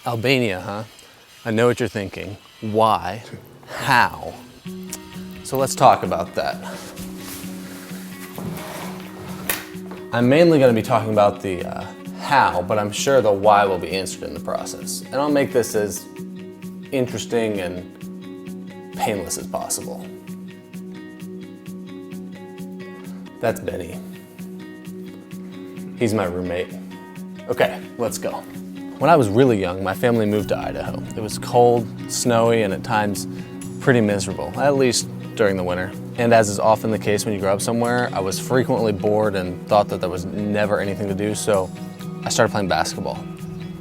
Albania, huh? I know what you're thinking. Why? How? So let's talk about that. I'm mainly going to be talking about the how, but I'm sure the why will be answered in the process. And I'll make this as interesting and painless as possible. That's Benny. He's my roommate. Okay, let's go. When I was really young, my family moved to Idaho. It was cold, snowy, and at times pretty miserable, at least during the winter. And as is often the case when you grow up somewhere, I was frequently bored and thought that there was never anything to do, so I started playing basketball.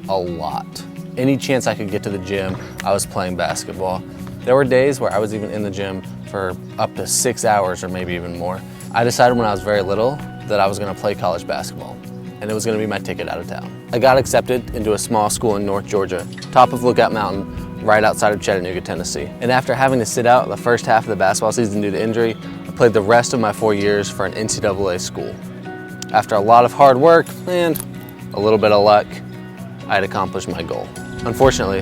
A lot. Any chance I could get to the gym, I was playing basketball. There were days where I was even in the gym for up to 6 hours or maybe even more. I decided when I was very little that I was going to play college basketball, and it was going to be my ticket out of town. I got accepted into a small school in North Georgia, top of Lookout Mountain, right outside of Chattanooga, Tennessee. And after having to sit out the first half of the basketball season due to injury, I played the rest of my 4 years for an NCAA school. After a lot of hard work and a little bit of luck, I had accomplished my goal. Unfortunately,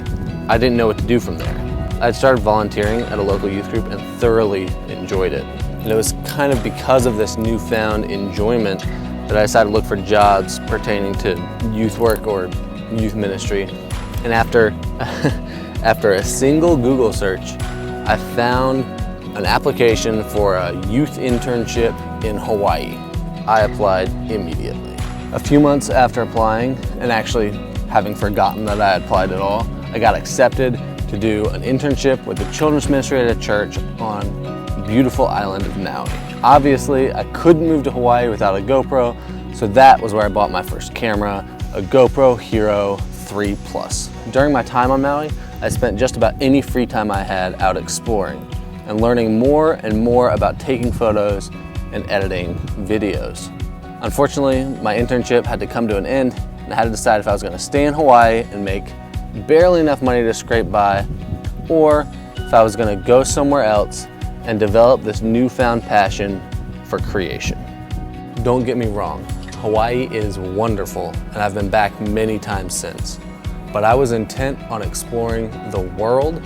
I didn't know what to do from there. I had started volunteering at a local youth group and thoroughly enjoyed it. And it was kind of because of this newfound enjoyment that I decided to look for jobs pertaining to youth work or youth ministry. And after a single Google search, I found an application for a youth internship in Hawaii. I applied immediately. A few months after applying, and actually having forgotten that I applied at all, I got accepted to do an internship with the children's ministry at a church on the beautiful island of Maui. Obviously, I couldn't move to Hawaii without a GoPro, so that was where I bought my first camera, a GoPro Hero 3 Plus. During my time on Maui, I spent just about any free time I had out exploring and learning more and more about taking photos and editing videos. Unfortunately, my internship had to come to an end, and I had to decide if I was going to stay in Hawaii and make barely enough money to scrape by, or if I was going to go somewhere else and develop this newfound passion for creation. Don't get me wrong, Hawaii is wonderful, and I've been back many times since. But I was intent on exploring the world,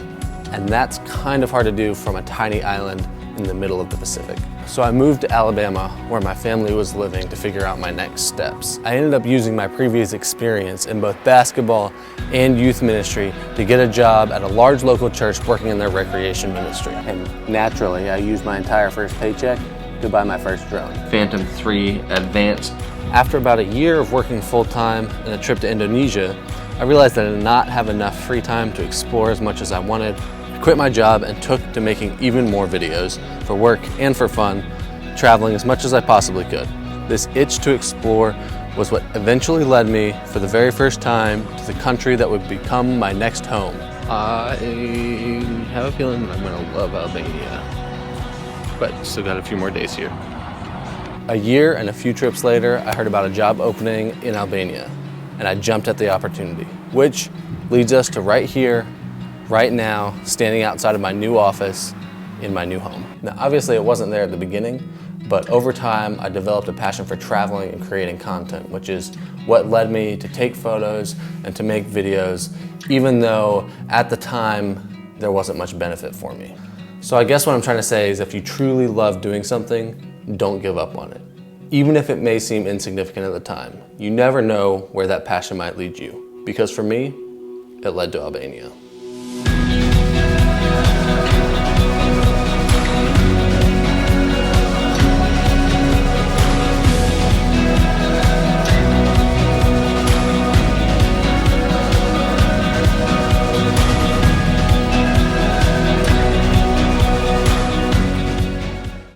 and that's kind of hard to do from a tiny island in the middle of the Pacific. So I moved to Alabama, where my family was living, to figure out my next steps. I ended up using my previous experience in both basketball and youth ministry to get a job at a large local church working in their recreation ministry. And naturally, I used my entire first paycheck to buy my first drone. Phantom 3 Advanced. After about a year of working full-time and a trip to Indonesia, I realized that I did not have enough free time to explore as much as I wanted. I quit my job and took to making even more videos for work and for fun, traveling as much as I possibly could. This itch to explore was what eventually led me, for the very first time, to the country that would become my next home. I have a feeling I'm gonna love Albania, but still got a few more days here. A year and a few trips later, I heard about a job opening in Albania, and I jumped at the opportunity, which leads us to right here, right now, standing outside of my new office in my new home. Now, obviously it wasn't there at the beginning, but over time I developed a passion for traveling and creating content, which is what led me to take photos and to make videos, even though at the time there wasn't much benefit for me. So I guess what I'm trying to say is, if you truly love doing something, don't give up on it. Even if it may seem insignificant at the time, you never know where that passion might lead you. Because for me, it led to Albania.